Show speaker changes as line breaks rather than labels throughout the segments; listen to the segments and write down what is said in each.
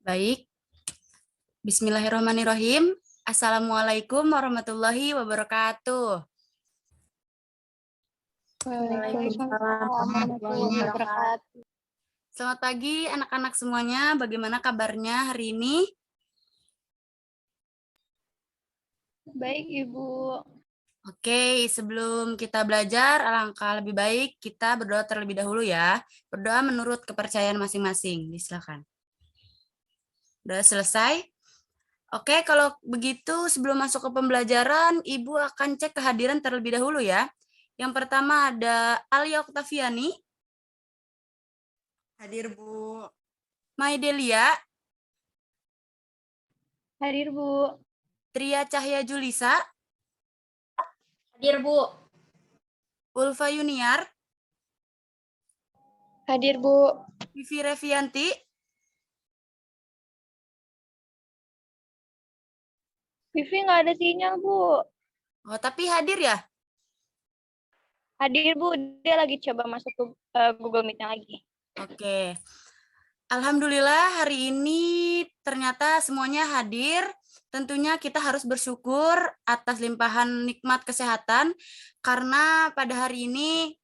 Baik, bismillahirrahmanirrahim. Assalamualaikum warahmatullahi wabarakatuh.
Waalaikumsalam warahmatullahi wabarakatuh.
Selamat pagi anak-anak semuanya, bagaimana kabarnya hari ini?
Baik, Ibu.
Oke, sebelum kita belajar, alangkah lebih baik kita berdoa terlebih dahulu ya. Berdoa menurut kepercayaan masing-masing. Silakan. Udah selesai? Oke, kalau begitu sebelum masuk ke pembelajaran, Ibu akan cek kehadiran terlebih dahulu ya. Yang pertama ada Alia Oktaviani.
Hadir, Bu.
Maidelia.
Hadir, Bu.
Tria Cahya Julisa.
Hadir, Bu.
Ulfa Yuniar.
Hadir, Bu.
Vivi Revianti.
Vivi nggak ada sinyal, Bu.
Oh, tapi hadir ya?
Hadir, Bu. Dia lagi coba masuk ke Google Meet-nya lagi.
Oke. Alhamdulillah hari ini ternyata semuanya hadir. Tentunya kita harus bersyukur atas limpahan nikmat kesehatan karena pada hari ini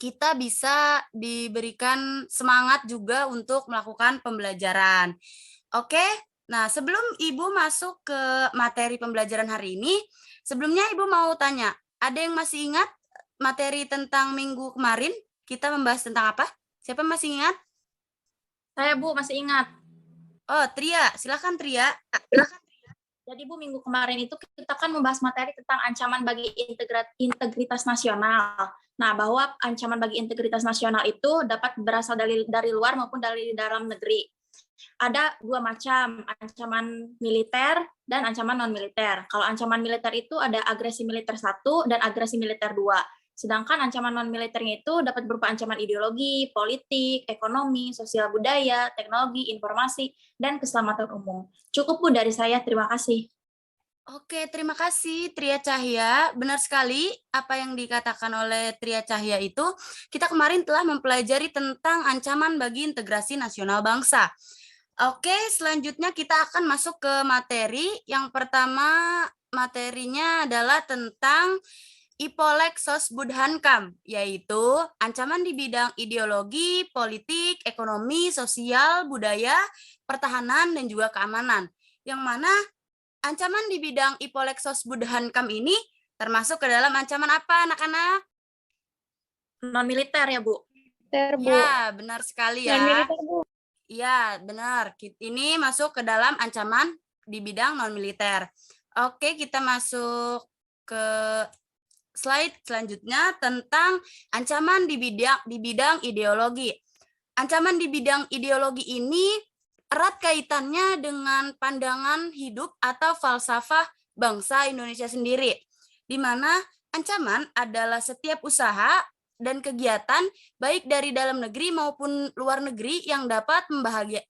kita bisa diberikan semangat juga untuk melakukan pembelajaran. Oke, nah sebelum Ibu masuk ke materi pembelajaran hari ini, sebelumnya Ibu mau tanya, ada yang masih ingat materi tentang minggu kemarin? Kita membahas tentang apa? Siapa masih ingat?
Saya, Bu, masih ingat.
Oh, Tria, silakan Tria.
Jadi, Bu, minggu kemarin itu kita kan membahas materi tentang ancaman bagi integritas nasional. Nah, bahwa ancaman bagi integritas nasional itu dapat berasal dari luar maupun dari dalam negeri. Ada dua macam, ancaman militer dan ancaman non-militer. Kalau ancaman militer itu ada agresi militer 1 dan agresi militer 2. Sedangkan ancaman non-militernya itu dapat berupa ancaman ideologi, politik, ekonomi, sosial budaya, teknologi, informasi, dan keselamatan umum. Cukup, Bu, dari saya. Terima kasih.
Oke, terima kasih Tria Cahya. Benar sekali apa yang dikatakan oleh Tria Cahya itu. Kita kemarin telah mempelajari tentang ancaman bagi integrasi nasional bangsa. Oke, selanjutnya kita akan masuk ke materi. Yang pertama materinya adalah tentang Ipolek Sosbudhankam, yaitu ancaman di bidang ideologi, politik, ekonomi, sosial, budaya, pertahanan, dan juga keamanan. Yang mana ancaman di bidang Ipolek Sosbudhankam ini termasuk ke dalam ancaman apa, anak-anak?
Non-militer ya, Bu?
Militer, Bu.
Ya, benar sekali ya.
Non-militer, Bu.
Ya, benar. Ini masuk ke dalam ancaman di bidang non-militer. Oke, kita masuk ke slide selanjutnya tentang ancaman di bidang ideologi. Ancaman di bidang ideologi ini erat kaitannya dengan pandangan hidup atau falsafah bangsa Indonesia sendiri, di mana ancaman adalah setiap usaha dan kegiatan baik dari dalam negeri maupun luar negeri yang dapat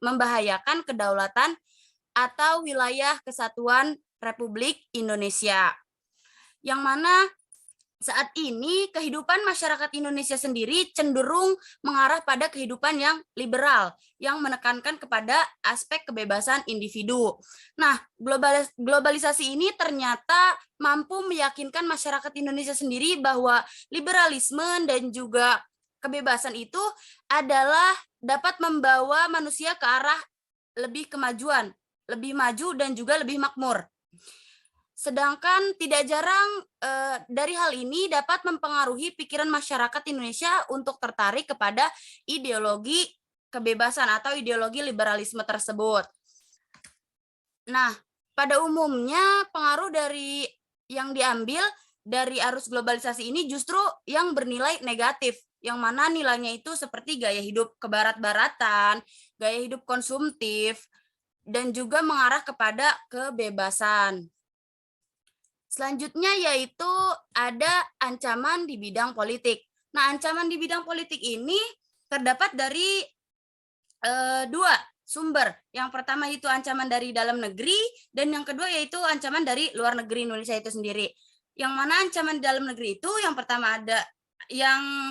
membahayakan kedaulatan atau wilayah kesatuan Republik Indonesia. Yang mana saat ini kehidupan masyarakat Indonesia sendiri cenderung mengarah pada kehidupan yang liberal, yang menekankan kepada aspek kebebasan individu. Nah, globalisasi ini ternyata mampu meyakinkan masyarakat Indonesia sendiri bahwa liberalisme dan juga kebebasan itu adalah dapat membawa manusia ke arah lebih kemajuan, lebih maju dan juga lebih makmur. Sedangkan tidak jarang dari hal ini dapat mempengaruhi pikiran masyarakat Indonesia untuk tertarik kepada ideologi kebebasan atau ideologi liberalisme tersebut. Nah, pada umumnya pengaruh dari yang diambil dari arus globalisasi ini justru yang bernilai negatif, yang mana nilainya itu seperti gaya hidup kebarat-baratan, gaya hidup konsumtif, dan juga mengarah kepada kebebasan. Selanjutnya yaitu ada ancaman di bidang politik. Nah, ancaman di bidang politik ini terdapat dari dua sumber. Yang pertama itu ancaman dari dalam negeri, dan yang kedua yaitu ancaman dari luar negeri Indonesia itu sendiri. Yang mana ancaman di dalam negeri itu yang pertama ada yang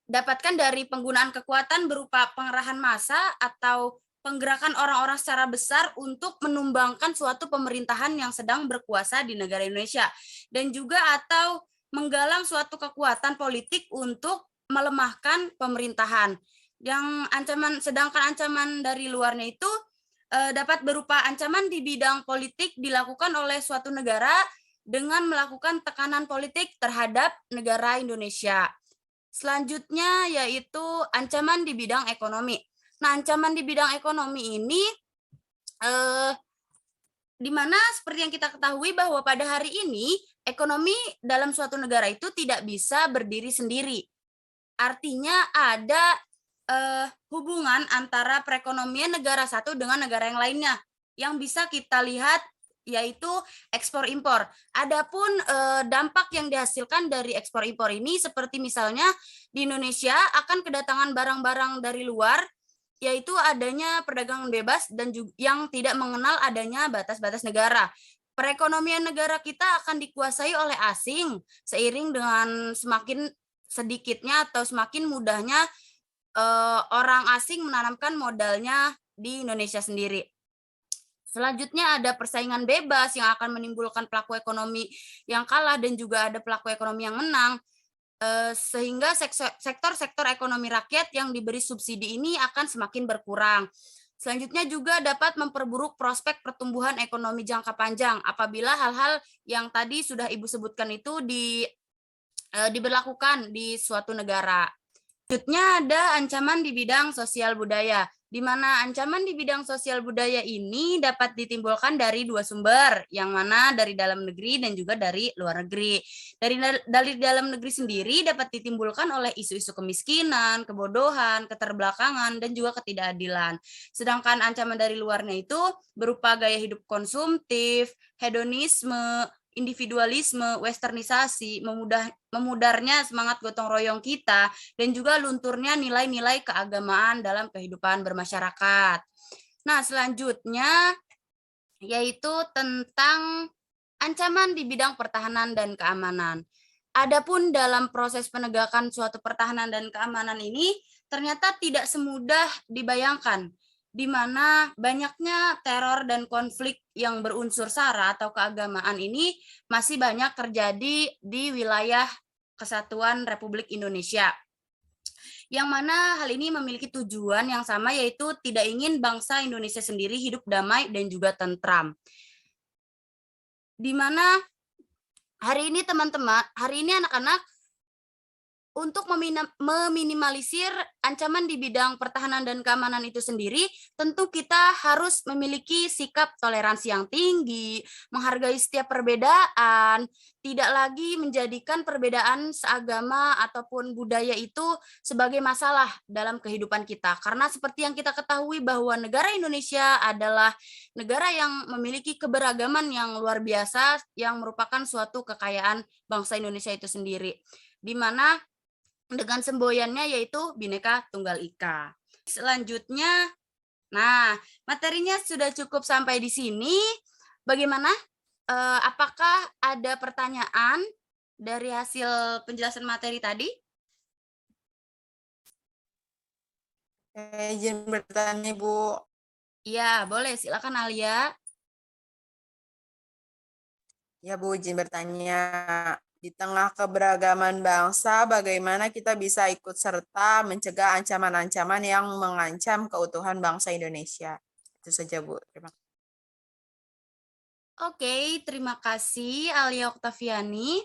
dapatkan dari penggunaan kekuatan berupa pengerahan massa atau penggerakan orang-orang secara besar untuk menumbangkan suatu pemerintahan yang sedang berkuasa di negara Indonesia, dan juga atau menggalang suatu kekuatan politik untuk melemahkan pemerintahan. Sedangkan ancaman dari luarnya itu dapat berupa ancaman di bidang politik dilakukan oleh suatu negara dengan melakukan tekanan politik terhadap negara Indonesia. Selanjutnya yaitu ancaman di bidang ekonomi. Nah, ancaman di bidang ekonomi ini di mana seperti yang kita ketahui bahwa pada hari ini ekonomi dalam suatu negara itu tidak bisa berdiri sendiri. Artinya ada hubungan antara perekonomian negara satu dengan negara yang lainnya yang bisa kita lihat yaitu ekspor impor. Adapun dampak yang dihasilkan dari ekspor impor ini seperti misalnya di Indonesia akan kedatangan barang-barang dari luar, yaitu adanya perdagangan bebas dan juga yang tidak mengenal adanya batas-batas negara. Perekonomian negara kita akan dikuasai oleh asing seiring dengan semakin sedikitnya atau semakin mudahnya orang asing menanamkan modalnya di Indonesia sendiri. Selanjutnya ada persaingan bebas yang akan menimbulkan pelaku ekonomi yang kalah dan juga ada pelaku ekonomi yang menang, sehingga sektor-sektor ekonomi rakyat yang diberi subsidi ini akan semakin berkurang. Selanjutnya juga dapat memperburuk prospek pertumbuhan ekonomi jangka panjang apabila hal-hal yang tadi sudah Ibu sebutkan itu diberlakukan di suatu negara. Selanjutnya ada ancaman di bidang sosial budaya, di mana ancaman di bidang sosial budaya ini dapat ditimbulkan dari dua sumber, yang mana dari dalam negeri dan juga dari luar negeri. Dari dalam negeri sendiri dapat ditimbulkan oleh isu-isu kemiskinan, kebodohan, keterbelakangan, dan juga ketidakadilan. Sedangkan ancaman dari luarnya itu berupa gaya hidup konsumtif, hedonisme, individualisme, westernisasi, memudarnya semangat gotong royong kita, dan juga lunturnya nilai-nilai keagamaan dalam kehidupan bermasyarakat. Nah, selanjutnya yaitu tentang ancaman di bidang pertahanan dan keamanan. Adapun dalam proses penegakan suatu pertahanan dan keamanan ini ternyata tidak semudah dibayangkan, di mana banyaknya teror dan konflik yang berunsur SARA atau keagamaan ini masih banyak terjadi di wilayah Kesatuan Republik Indonesia. Yang mana hal ini memiliki tujuan yang sama, yaitu tidak ingin bangsa Indonesia sendiri hidup damai dan juga tentram. Di mana hari ini teman-teman, hari ini anak-anak untuk meminimalisir ancaman di bidang pertahanan dan keamanan itu sendiri, tentu kita harus memiliki sikap toleransi yang tinggi, menghargai setiap perbedaan, tidak lagi menjadikan perbedaan seagama ataupun budaya itu sebagai masalah dalam kehidupan kita. Karena seperti yang kita ketahui bahwa negara Indonesia adalah negara yang memiliki keberagaman yang luar biasa, yang merupakan suatu kekayaan bangsa Indonesia itu sendiri, di mana dengan semboyannya yaitu Bhinneka Tunggal Ika. Selanjutnya, nah materinya sudah cukup sampai di sini. Bagaimana? Apakah ada pertanyaan dari hasil penjelasan materi tadi?
Izin bertanya, Bu.
Iya, boleh. Silakan Alia.
Ya, Bu, izin bertanya. Di tengah keberagaman bangsa, bagaimana kita bisa ikut serta mencegah ancaman-ancaman yang mengancam keutuhan bangsa Indonesia? Itu saja, Bu. Terima kasih.
Oke, terima kasih Alia Oktaviani.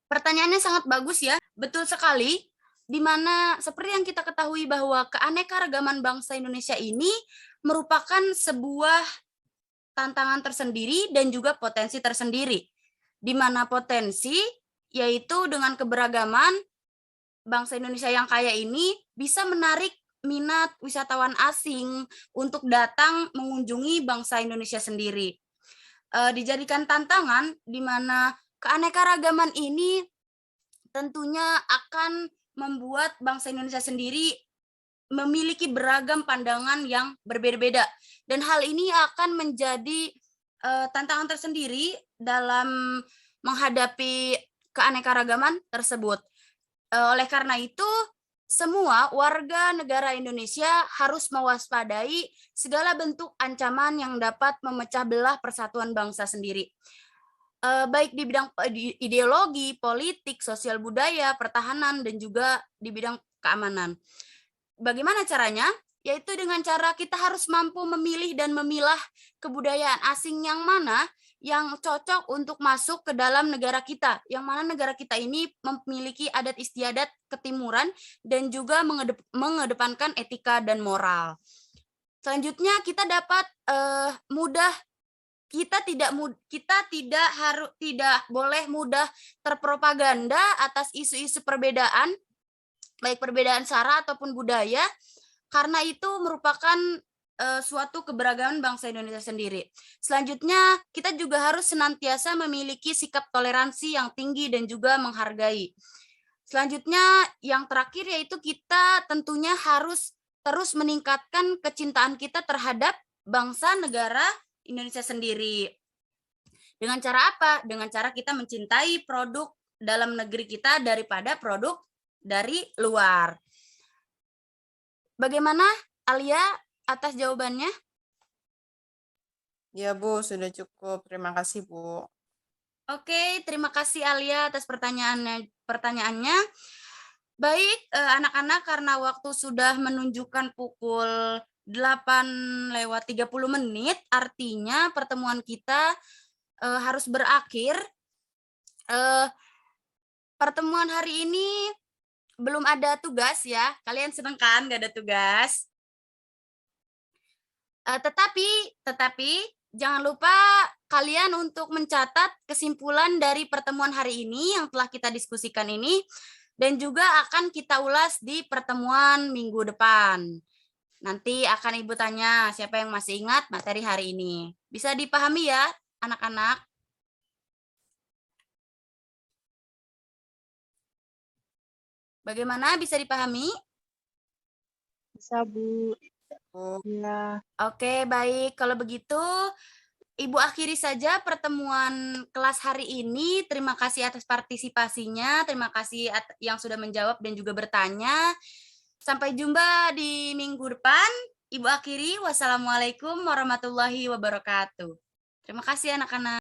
Pertanyaannya sangat bagus ya. Betul sekali. Di mana seperti yang kita ketahui bahwa keanekaragaman bangsa Indonesia ini merupakan sebuah tantangan tersendiri dan juga potensi tersendiri. Di mana potensi yaitu dengan keberagaman bangsa Indonesia yang kaya ini bisa menarik minat wisatawan asing untuk datang mengunjungi bangsa Indonesia sendiri. Dijadikan tantangan di mana keanekaragaman ini tentunya akan membuat bangsa Indonesia sendiri memiliki beragam pandangan yang berbeda-beda, dan hal ini akan menjadi tantangan tersendiri dalam menghadapi keanekaragaman tersebut. Oleh karena itu, semua warga negara Indonesia harus mewaspadai segala bentuk ancaman yang dapat memecah belah persatuan bangsa sendiri. Baik di bidang ideologi, politik, sosial budaya, pertahanan, dan juga di bidang keamanan. Bagaimana caranya? Yaitu dengan cara kita harus mampu memilih dan memilah kebudayaan asing yang mana yang cocok untuk masuk ke dalam negara kita, yang mana negara kita ini memiliki adat istiadat ketimuran dan juga mengedepankan etika dan moral. Selanjutnya kita dapat tidak boleh mudah terpropaganda atas isu-isu perbedaan, baik perbedaan sara ataupun budaya, karena itu merupakan suatu keberagaman bangsa Indonesia sendiri. Selanjutnya, kita juga harus senantiasa memiliki sikap toleransi yang tinggi dan juga menghargai. Selanjutnya, yang terakhir yaitu kita tentunya harus terus meningkatkan kecintaan kita terhadap bangsa negara Indonesia sendiri. Dengan cara apa? Dengan cara kita mencintai produk dalam negeri kita daripada produk dari luar. Bagaimana, Alia, atas jawabannya?
Ya, Bu, sudah cukup. Terima kasih, Bu.
Oke, terima kasih Alia atas pertanyaannya. Baik, anak-anak, karena waktu sudah menunjukkan pukul 8:30, artinya pertemuan kita harus berakhir. Pertemuan hari ini belum ada tugas ya. Kalian senang kan gak ada tugas? Tetapi jangan lupa kalian untuk mencatat kesimpulan dari pertemuan hari ini yang telah kita diskusikan ini, dan juga akan kita ulas di pertemuan minggu depan. Nanti akan Ibu tanya siapa yang masih ingat materi hari ini. Bisa dipahami ya, anak-anak? Bagaimana, bisa dipahami?
Bisa, Bu.
Bu.
Ya.
Oke, baik. Kalau begitu, Ibu akhiri saja pertemuan kelas hari ini. Terima kasih atas partisipasinya. Terima kasih yang sudah menjawab dan juga bertanya. Sampai jumpa di minggu depan. Ibu akhiri. Wassalamualaikum warahmatullahi wabarakatuh. Terima kasih anak-anak.